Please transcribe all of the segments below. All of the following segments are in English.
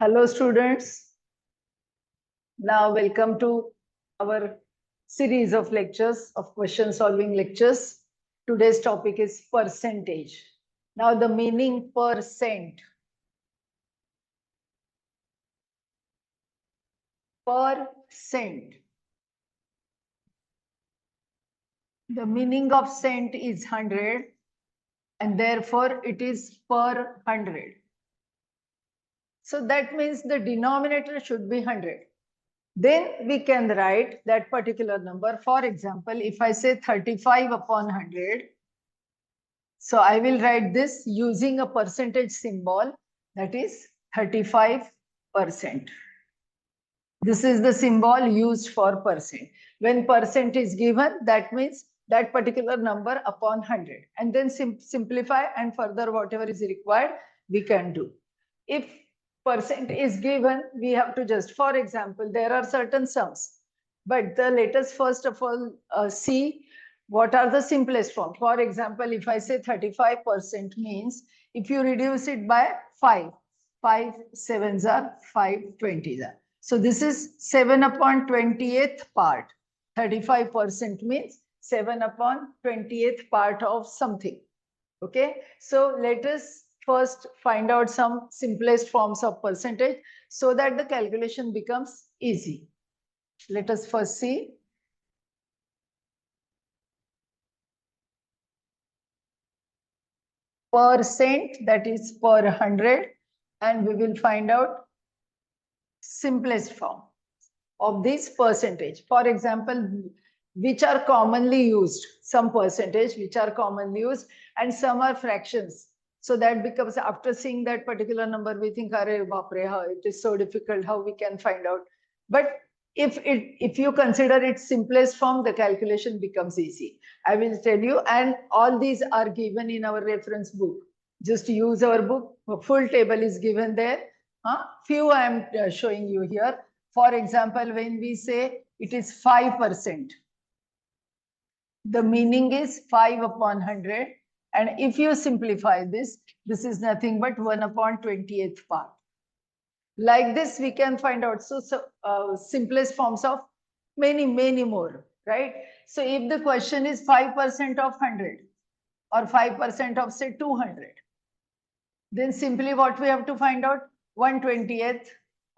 Hello students. Now welcome to our series of lectures, of question solving lectures. Today's topic is percentage. Now the meaning percent. Percent. The meaning of cent is 100 and therefore it is per 100. So that means the denominator should be 100. Then we can write that particular number. For example, if I say 35 upon 100, so I will write this using a percentage symbol, that is 35%. This is the symbol used for percent. When percent is given, that means that particular number upon 100. And then simplify and further whatever is required, we can do. If percent is given, we have to just, for example, there are certain sums. But let us first of all see what are the simplest form. For example, if I say 35% means, if you reduce it by 5, 5 sevens are 5 20s are. So this is 7 upon 20th part. 35% means 7 upon 20th part of something. Okay, so let us first find out some simplest forms of percentage so that the calculation becomes easy. Let us first see. Percent, that is per 100, and we will find out simplest form of this percentage. For example, which are commonly used, some percentage which are commonly used, and some are fractions. So that becomes, after seeing that particular number, we think, Arey bapre, it is so difficult, how we can find out. But if you consider its simplest form, the calculation becomes easy. I will tell you, and all these are given in our reference book. Just use our book. A full table is given there. Few I am showing you here. For example, when we say it is 5%, the meaning is 5 upon 100. And if you simplify this, this is nothing but 1 upon 20th part. Like this, we can find out simplest forms of many more, right? So if the question is 5% of 100 or 5% of say 200, then simply what we have to find out, 1/20th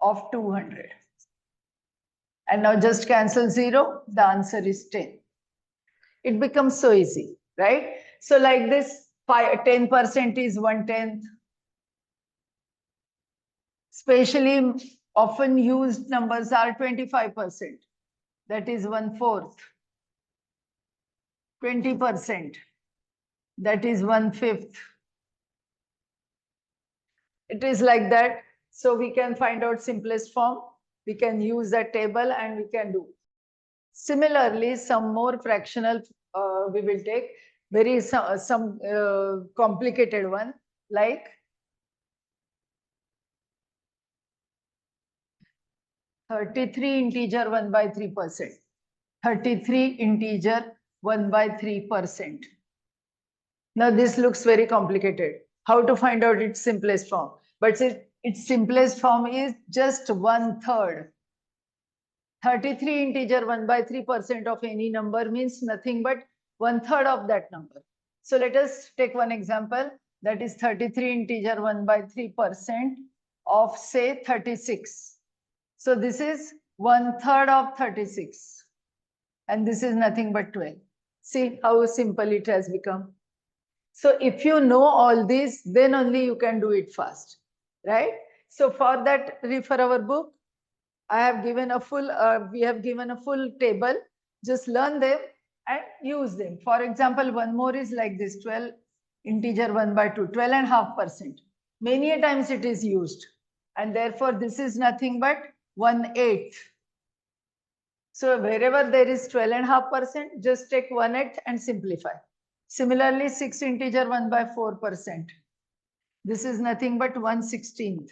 of 200. And now just cancel 0, the answer is 10. It becomes so easy, right? So like this, 10% is 1/10. Especially often used numbers are 25%. That is 1/4. 20%. That is 1/5. It is like that. So we can find out simplest form. We can use that table and we can do. Similarly, some more fractional we will take. Very some complicated one, like 33 integer 1/3%. 33 integer 1/3%. Now this looks very complicated. How to find out its simplest form? But its simplest form is just 1/3. 33 integer 1/3% of any number means nothing but 1/3 of that number. So let us take one example, that is 33 integer 1/3% of say 36. So this is 1/3 of 36. And this is nothing but 12. See how simple it has become. So if you know all these, then only you can do it fast, right? So for that, refer our book. I have given a full, we have given a full table. Just learn them and use them. For example, one more is like this, 12 integer 1/2, 12.5%. Many a times it is used. And therefore, this is nothing but 1/8. So wherever there is 12.5%, just take 1/8 and simplify. Similarly, 6 integer 1/4%. This is nothing but 1/16.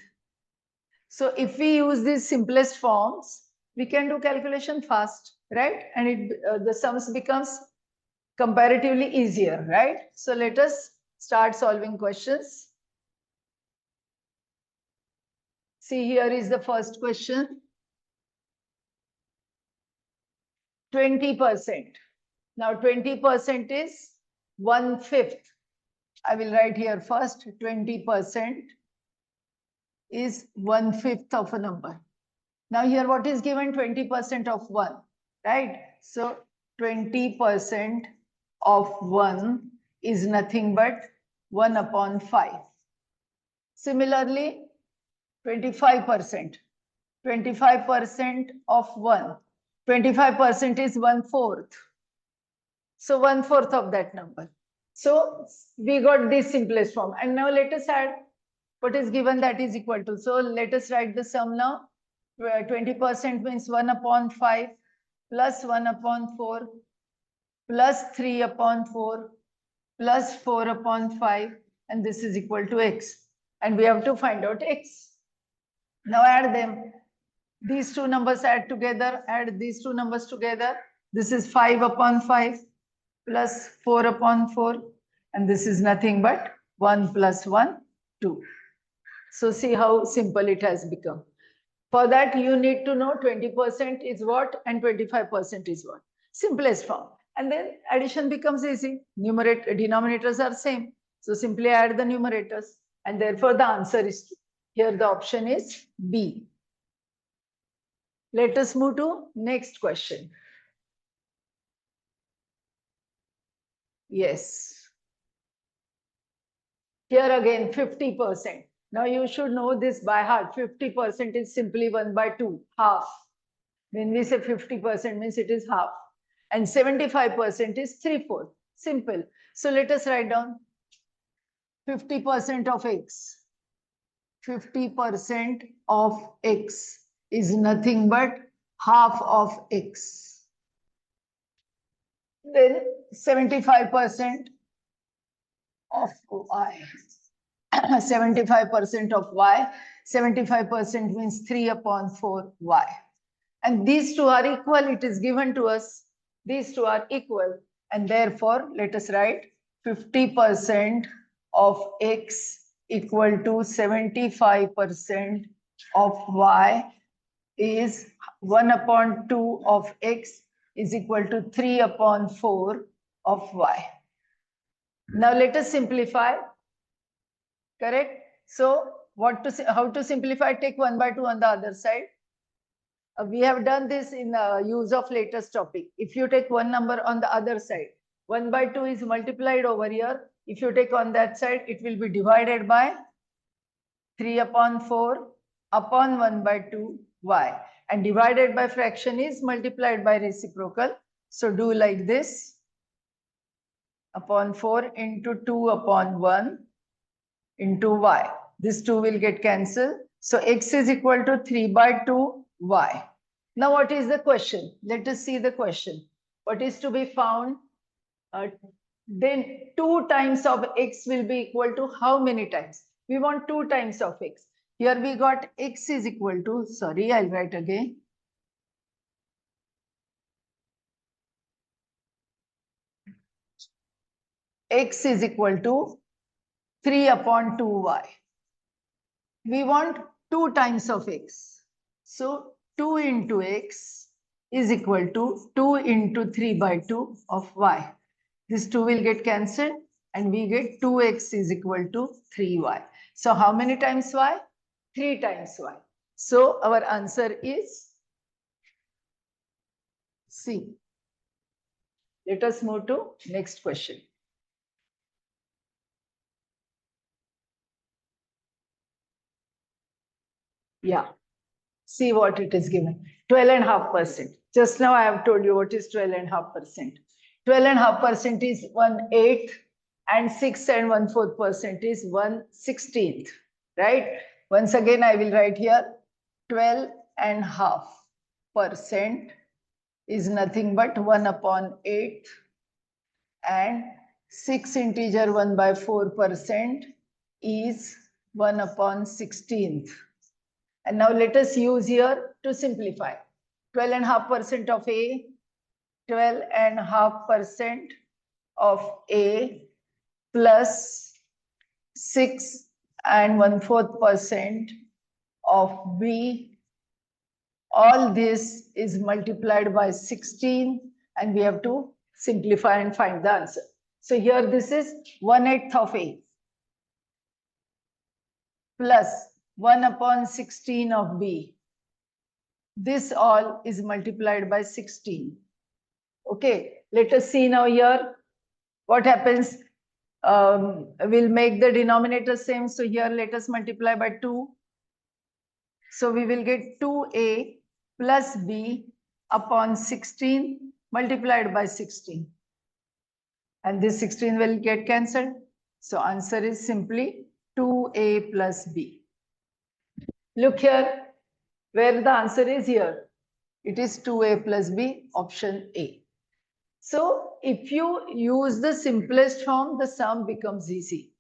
So if we use these simplest forms, we can do calculation fast, right? And the sums becomes comparatively easier, right? So let us start solving questions. See, here is the first question. 20%. Now 20% is 1/5. I will write here first. 20% is 1/5 of a number. Now here what is given? 20% of 1, right? So 20% of 1 is nothing but 1/5. Similarly, 25%. 25% of 1. 25% is 1/4. So 1/4 of that number. So we got this simplest form. And now let us add what is given, that is equal to. So let us write the sum now. 20% means 1/5 plus 1/4 plus 3/4 plus 4/5, and this is equal to x. And we have to find out x. Now add them. These two numbers add together, add these two numbers together. This is 5/5 plus 4/4, and this is nothing but 1 plus 1, 2. So see how simple it has become. For that, you need to know 20% is what and 25% is what. Simplest form. And then addition becomes easy. Denominators are same. So simply add the numerators. And therefore, the answer is 2. Here the option is B. Let us move to next question. Yes. Here again, 50%. Now you should know this by heart. 50% is simply 1/2, half. When we say 50% means it is half. And 75% is 3/4. Simple. So let us write down 50% of x. 50% of x is nothing but half of x. Then 75% of y. 75% of y. 75% means 3/4 y. And these two are equal. It is given to us. These two are equal. And therefore, let us write 50% of x equal to 75% of y is 1/2 of x is equal to 3/4 of y. Now let us simplify. Correct? So how to simplify? Take 1/2 on the other side. We have done this in use of latest topic. If you take one number on the other side, 1/2 is multiplied over here. If you take on that side, it will be divided by 3/4 upon 1/2 y. And divided by fraction is multiplied by reciprocal. So do like this. Upon 4 into 2/1 into y. This 2 will get cancelled. So x is equal to 3/2 y. Now what is the question? Let us see the question. What is to be found? Then 2 times of x will be equal to how many times? We want 2 times of x. Here we got x is equal to, sorry, I'll write again. X is equal to 3/2y. We want 2 times of x. So 2 into x is equal to 2 into 3/2 of y. This 2 will get cancelled and we get 2x is equal to 3y. So how many times y? 3 times y. So our answer is C. Let us move to next question. Yeah. See what it is given. 12.5%. Just now I have told you what is 12.5%. 12.5% is 1/8 and 6 1/4% is 1/16. Right? Once again, I will write here 12.5% is nothing but 1/8 and 6 integer 1/4% is 1/16. And now let us use here to simplify. 12.5% of A, 12.5% of A plus 6 1/4% of B. All this is multiplied by 16 and we have to simplify and find the answer. So here this is 1/8 of A plus 1/16 of B. This all is multiplied by 16. Okay, let us see now here what happens. We'll make the denominator same. So here let us multiply by 2. So we will get 2A plus B upon 16 multiplied by 16. And this 16 will get cancelled. So answer is simply 2A plus B. Look here, where the answer is here. It is 2A plus B, option A. So if you use the simplest form, the sum becomes easy.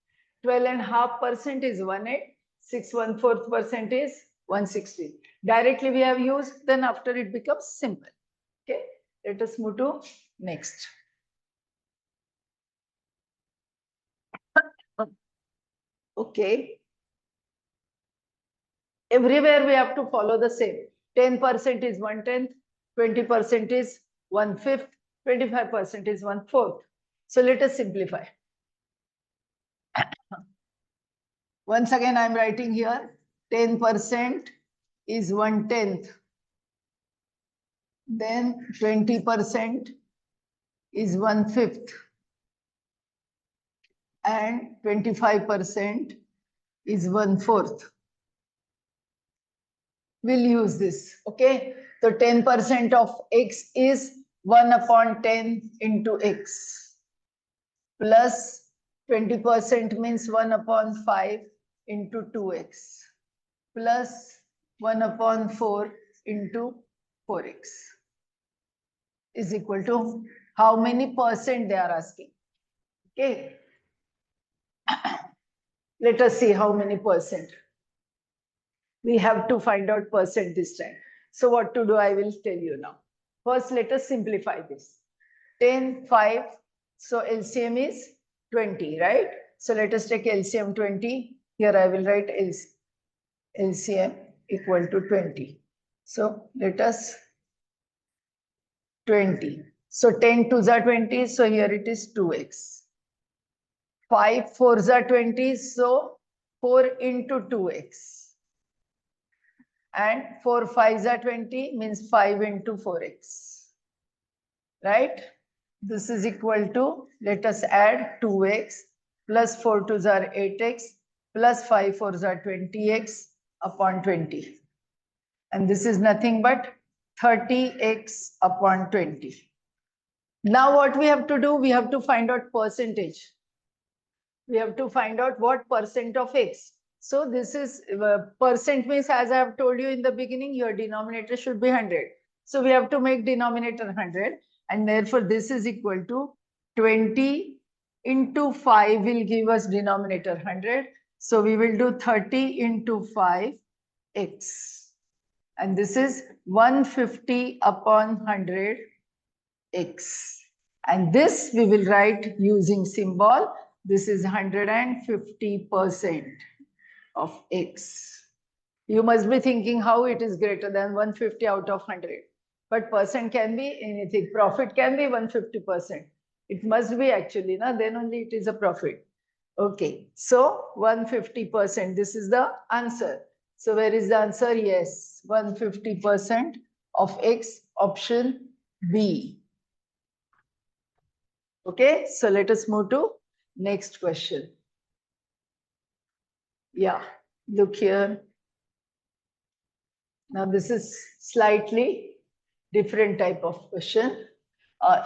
12.5% is 1/8, 6 1/4% is 1/16. Directly we have used, then after it becomes simple. Okay, let us move to next. Okay. Everywhere we have to follow the same. 10% is 1/10, 20% is 1/5, 25% is 1/4. So let us simplify. Once again, I'm writing here 10% is 1/10. Then 20% is 1/5. And 25% is 1/4. We'll use this. Okay. So 10% of x is 1/10 into x plus 20% means 1/5 into 2x plus 1/4 into 4x is equal to how many percent they are asking. Okay. Let us see how many percent. We have to find out percent this time. So what to do, I will tell you now. First, let us simplify this. 10, 5. So LCM is 20, right? So let us take LCM 20. Here I will write LCM equal to 20. So let us 20. So 10 2s are 20. So here it is 2x. 5 4s are 20. So 4 into 2x. And 4 5s are 20 means 5 into 4x. Right? This is equal to, let us add 2x plus 4 2s are 8x plus 5 4s are 20x upon 20. And this is nothing but 30x upon 20. Now what we have to do, we have to find out percentage. We have to find out what percent of x. So this is percent means, as I have told you in the beginning, your denominator should be 100. So we have to make denominator 100 and therefore this is equal to 20 into 5 will give us denominator 100. So we will do 30 into 5x. And this is 150 upon 100 x. And this we will write using symbol. This is 150% of x. You must be thinking how it is greater than 150 out of 100. But percent can be anything. Profit can be 150%. It must be actually, then only it is a profit. Okay, so 150%. This is the answer. So where is the answer? Yes, 150% of x, option B. Okay, so let us move to next question. Yeah, look here. Now this is slightly different type of question.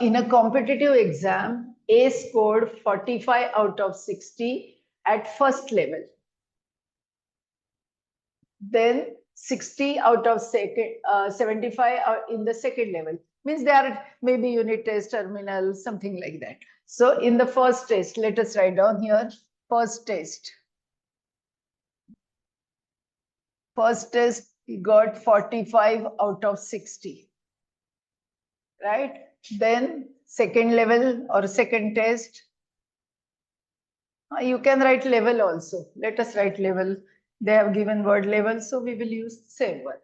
In a competitive exam, A scored 45 out of 60 at first level. Then 60 out of 75 in the second level. Means they are maybe unit test, terminal, something like that. So in the first test, let us write down here, first test. First test, he got 45 out of 60. Right? Then second level or second test. You can write level also. Let us write level. They have given word level, so we will use same one.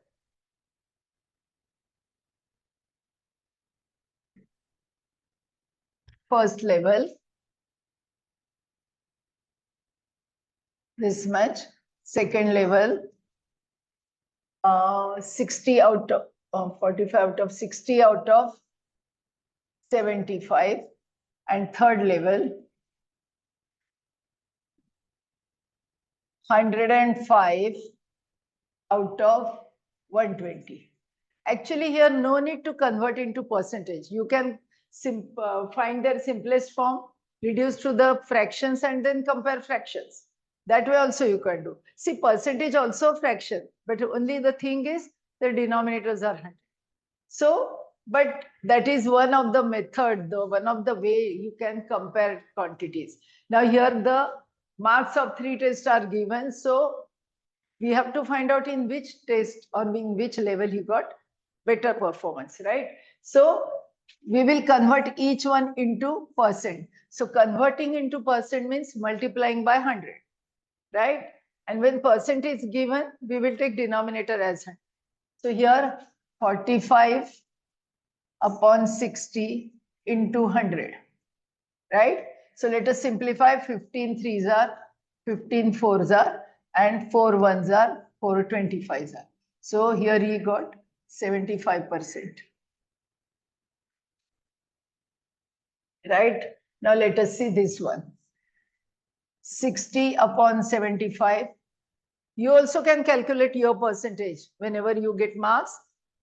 First level, this much. Second level, 60 out of 45 out of 60 out of 75. And third level, 105 out of 120. Actually, here no need to convert into percentage. You can find their simplest form, reduce to the fractions, and then compare fractions. That way also you can do. See, percentage also fraction, but only the thing is the denominators are 100. So, but that is one of the method, one of the way you can compare quantities. Now here the marks of 3 tests are given. So we have to find out in which test or in which level he got better performance, right? So we will convert each one into percent. So converting into percent means multiplying by 100, right? And when percent is given, we will take denominator as 100. So here 45 upon 60 into 100, right? So let us simplify. 15 threes are, 15 fours are, and 4 ones are, 4 25s are. So here he got 75%. Right? Now let us see this one. 60 upon 75. You also can calculate your percentage. Whenever you get marks,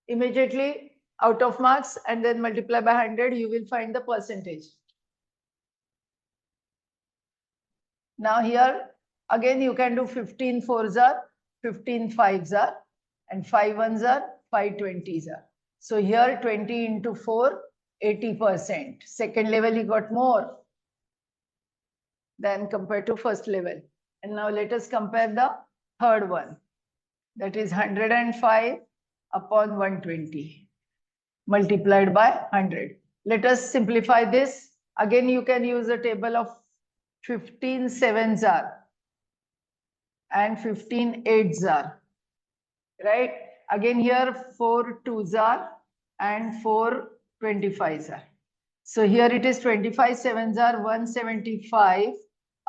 immediately out of marks and then multiply by 100, you will find the percentage. Now here, again, you can do 15 fours are, 15 fives are, and 5 ones are, 5 20s are. So here 20 into 4, 80%. Second level, he got more than compared to first level. And now let us compare the third one. That is 105 upon 120 multiplied by 100. Let us simplify this. Again, you can use a table of 15 sevens are and 15 eights are, right? Again here 4 twos are and 4 25s are. So here it is 25 sevens are 175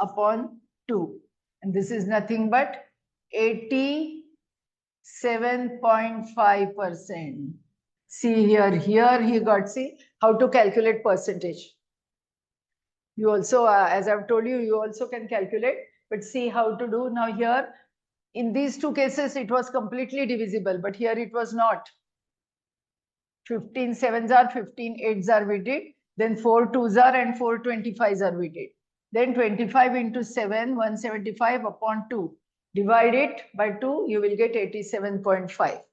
upon 2. And this is nothing but 87.5%. See here he got, see how to calculate percentage. You also, as I've told you, you also can calculate, but see how to do. Now here, in these two cases, it was completely divisible, but here it was not. 15 sevens are, 15 eights are we did. Then 4 twos are and 4 25s are we did. Then 25 into 7, 175 upon 2. Divide it by 2, you will get 87.5.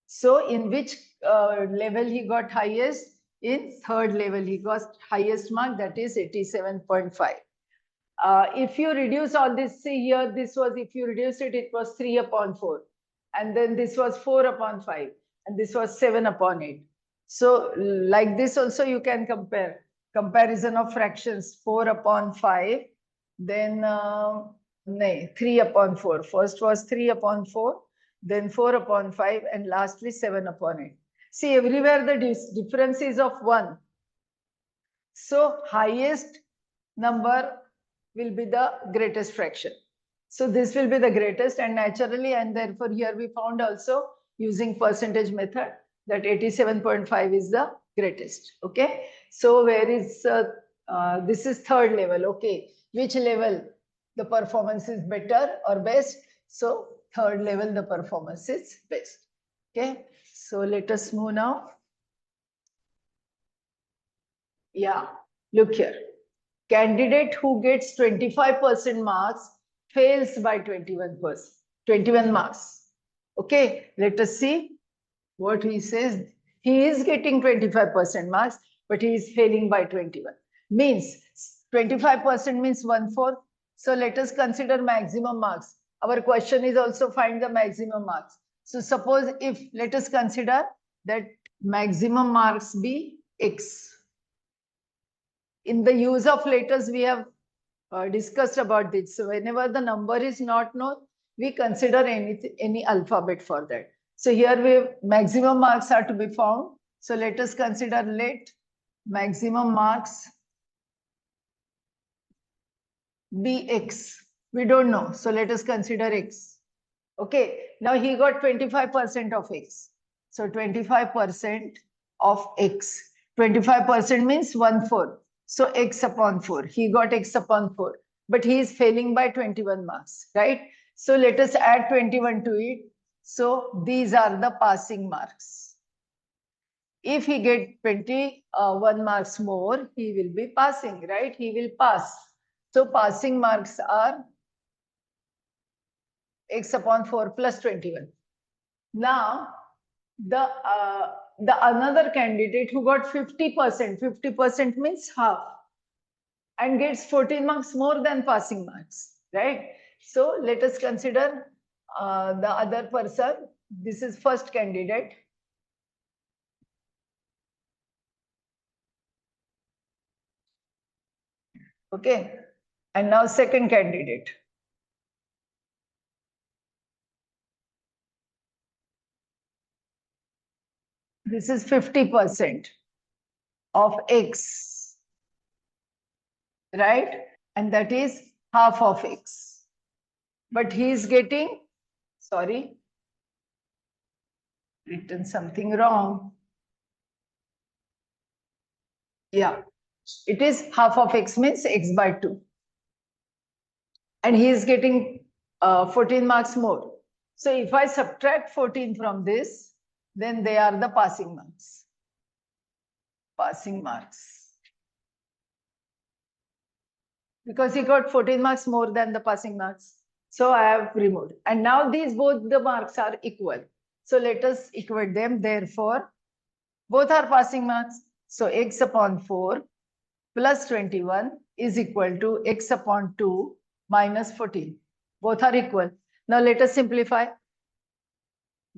So in which level he got highest? In third level, he got highest mark, that is 87.5. If you reduce all this, see here, this was, if you reduce it, it was 3 upon 4. And then this was 4 upon 5. And this was 7 upon 8. So like this also you can compare. Comparison of fractions, 4 upon 5. Then 3 upon 4. First was 3 upon 4. Then 4 upon 5. And lastly 7 upon 8. See, everywhere the difference is of 1. So highest number will be the greatest fraction. So this will be the greatest, and naturally, and therefore here we found also using percentage method that 87.5 is the greatest. Okay. So where is, this is third level. Okay. Which level the performance is better or best? So third level the performance is best. Okay. So let us move now. Yeah, look here. Candidate who gets 25% marks fails by 21%, 21 marks. Okay, let us see what he says. He is getting 25% marks, but he is failing by 21. Means 25% means 1/4. So let us consider maximum marks. Our question is also find the maximum marks. So suppose if, let us consider that maximum marks be X. In the use of letters, we have discussed about this. So whenever the number is not known, we consider any alphabet for that. So here maximum marks are to be found. So let us consider let maximum marks be x. We don't know. So let us consider x. Okay. Now he got 25% of x. So 25% of x. 25% means 1/4. So x upon 4. He got x upon 4. But he is failing by 21 marks, right? So let us add 21 to it. So these are the passing marks. If he get 21 marks more, he will be passing, right? He will pass. So passing marks are x upon 4 plus 21. Now, the another candidate who got 50%, 50% means half, and gets 14 marks more than passing marks, right? So let us consider the other person. This is first candidate. Okay. And now second candidate. This is 50% of x, right? And that is half of x. But he is getting, sorry, written something wrong. Yeah, it is half of x means x by 2. And he is getting 14 marks more. So if I subtract 14 from this, then they are the passing marks. Passing marks. Because he got 14 marks more than the passing marks. So I have removed. And now these both the marks are equal. So let us equate them. Therefore, both are passing marks. So x upon 4 plus 21 is equal to x upon 2 minus 14. Both are equal. Now let us simplify.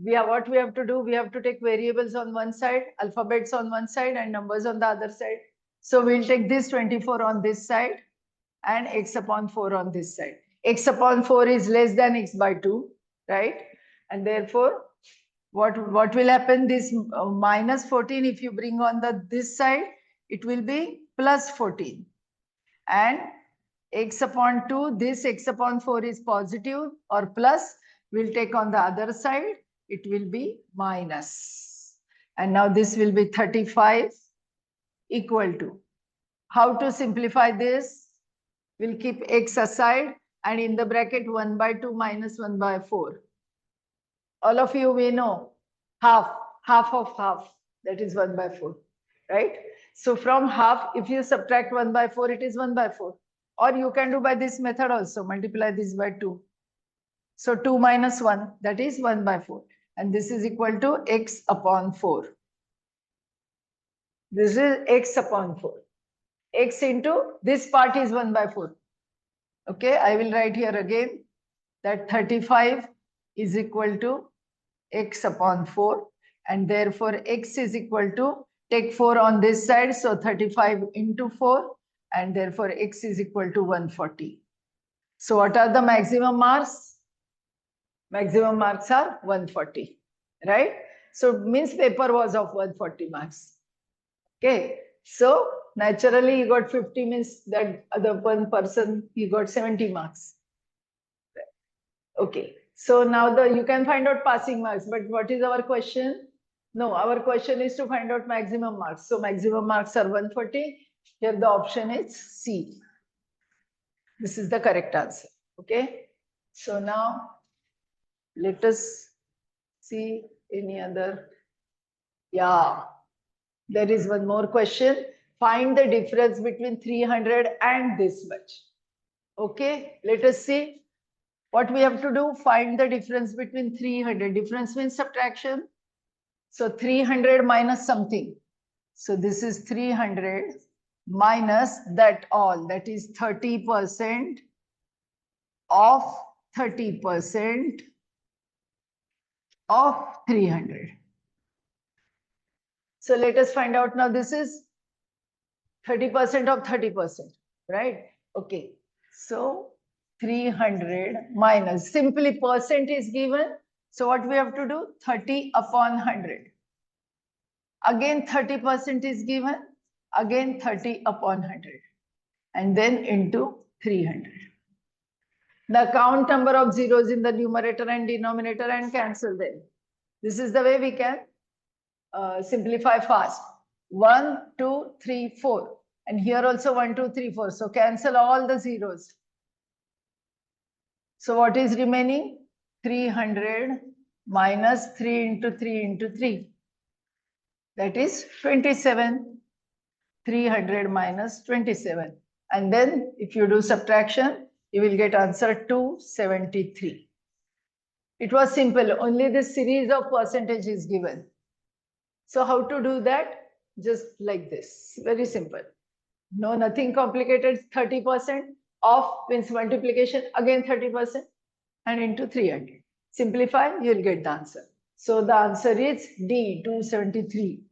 What we have to do, we have to take variables on one side, alphabets on one side, and numbers on the other side. So we'll take this 24 on this side and x upon 4 on this side. X upon 4 is less than x by 2, right? And therefore, what will happen? This minus 14, if you bring on this side, it will be plus 14. And x upon 2, this x upon 4 is positive or plus. We'll take on the other side, it will be minus. And now this will be 35 equal to. How to simplify this? We'll keep x aside and in the bracket 1 by 2 minus 1 by 4. All of you we know half of half, that is 1 by 4, right? So from half, if you subtract 1 by 4, it is 1 by 4. Or you can do by this method also, multiply this by 2. So 2 minus 1, that is 1 by 4. And this is equal to x upon 4. This is x upon 4. X into this part is 1 by 4. Okay, I will write here again that 35 is equal to x upon 4. And therefore, x is equal to, take 4 on this side. So 35 into 4. And therefore, x is equal to 140. So what are the maximum marks? Maximum marks are 140, right? So means paper was of 140 marks. Okay. So naturally, you got 50 means that other one person, he got 70 marks. Okay. So now you can find out passing marks, but what is our question? No, our question is to find out maximum marks. So maximum marks are 140. Here the option is C. This is the correct answer. Okay. So now let us see any other. Yeah, there is one more question. Find the difference between 300 and this much. Okay, let us see. What we have to do, find the difference between 300. Difference means subtraction. So 300 minus something. So this is 300 minus that all. That is 30% of 30% of 300. So let us find out now. This is 30% of 30%, right? Okay. So 300 minus, simply percent is given. So what we have to do? 30 upon 100. Again 30% is given. Again 30 upon 100. And then into 300. The count number of zeros in the numerator and denominator and cancel them. This is the way we can simplify fast. 1, 2, 3, 4. And here also 1, 2, 3, 4. So cancel all the zeros. So what is remaining? 300 minus 3 into 3 into 3. That is 27. 300 minus 27. And then if you do subtraction, you will get answer 273. It was simple. Only this series of percentage is given. So how to do that? Just like this. Very simple. No, nothing complicated. 30% of means multiplication, again 30% and into 300. Simplify, you will get the answer. So the answer is D, 273.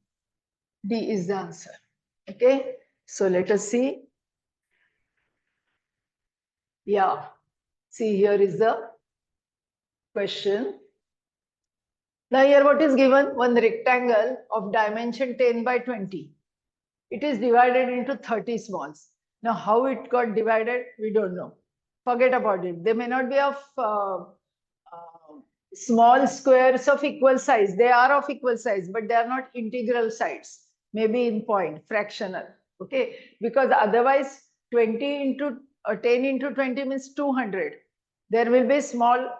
D is the answer. Okay. So let us see. Yeah. See, here is the question. Now here what is given? One rectangle of dimension 10 by 20. It is divided into 30 smalls. Now how it got divided, we don't know. Forget about it. They may not be of small squares of equal size. They are of equal size, but they are not integral sides. Maybe in point, fractional. Okay, because otherwise 20 into 10 into 20 means 200. There will be small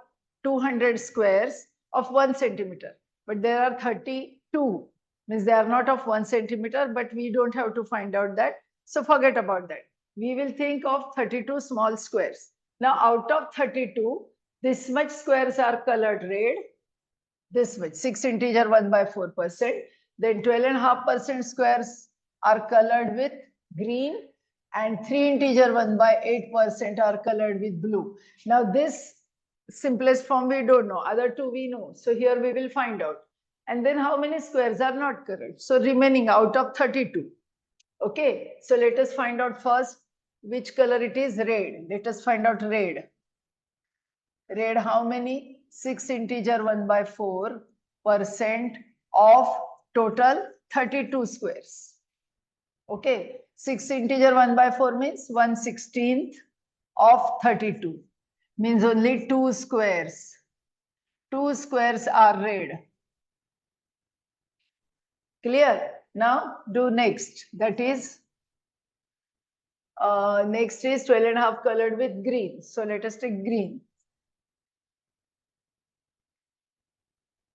200 squares of 1 centimeter, but there are 32, means they are not of 1 centimeter, but we don't have to find out that. So forget about that. We will think of 32 small squares. Now out of 32, this much squares are colored red, this much, 6 integer 1 by 4%. Then 12.5% squares are colored with green, and 3 integer 1 by 8% are colored with blue. Now this simplest form we don't know, other two we know. So here we will find out. And then how many squares are not colored? So remaining out of 32. Okay, so let us find out first which color it is. Red. Let us find out red. Red how many? 6 integer 1 by 4% of total 32 squares. Okay, 6 integer 1 by 4 means 1/16 of 32. Means only 2 squares. 2 squares are red. Clear? Now do next. That is next is 12.5 colored with green. So let us take green.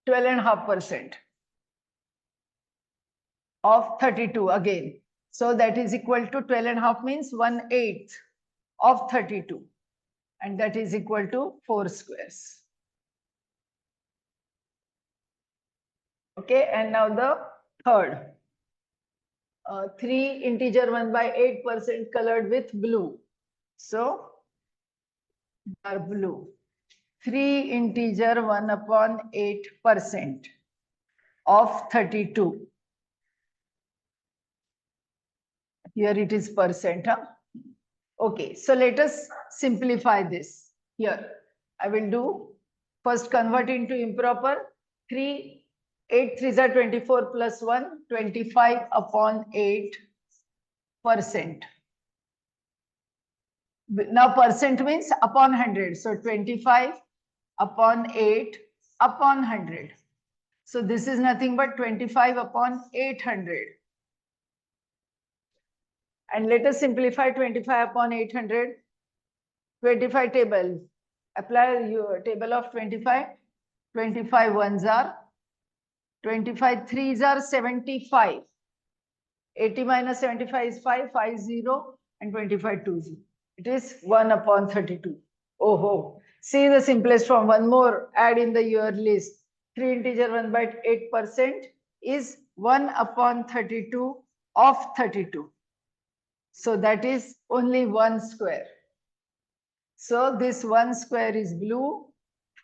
12.5% of 32 again. So that is equal to 12.5 means 1/8 of 32. And that is equal to 4 squares. Okay, and now the third. 3 integer 1 by 8% colored with blue. So dark blue. 3 integer 1 upon 8% of 32. Here it is percent. Huh? Okay, so let us simplify this. Here I will do first convert into improper. 3 8 3s are 24 plus 1, 25 upon 8%. Now percent means upon 100. So 25 upon 8 upon 100. So this is nothing but 25 upon 800. And let us simplify 25 upon 800. 25 table. Apply your table of 25. 25 ones are 25 threes are 75. 80 minus 75 is 5, 5 0, and 25 2 0. It is 1 upon 32. Oh, see the simplest form. One more add in the your list. 3 integer 1 by 8% is 1 upon 32 of 32. So that is only 1 square. So this 1 square is blue,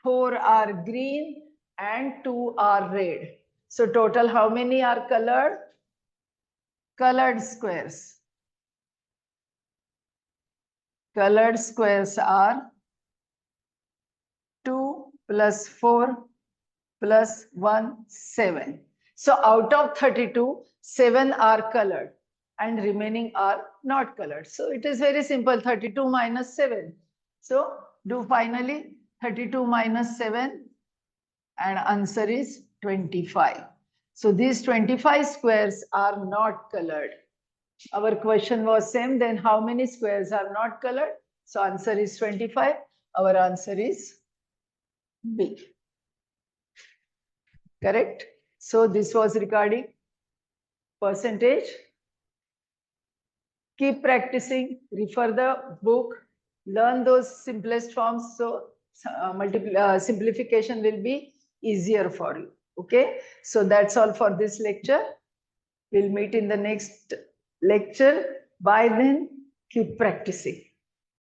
4 are green, and 2 are red. So total how many are colored? Colored squares. Colored squares are 2 plus 4 plus 1, 7. So out of 32, 7 are colored and remaining are not colored. So it is very simple, 32 minus 7. So do finally 32 minus 7 and answer is 25. So these 25 squares are not colored. Our question was same, then how many squares are not colored? So answer is 25. Our answer is B. Correct? So this was regarding percentage. Keep practicing, refer the book, learn those simplest forms. So simplification will be easier for you. Okay. So that's all for this lecture. We'll meet in the next lecture. By then, keep practicing.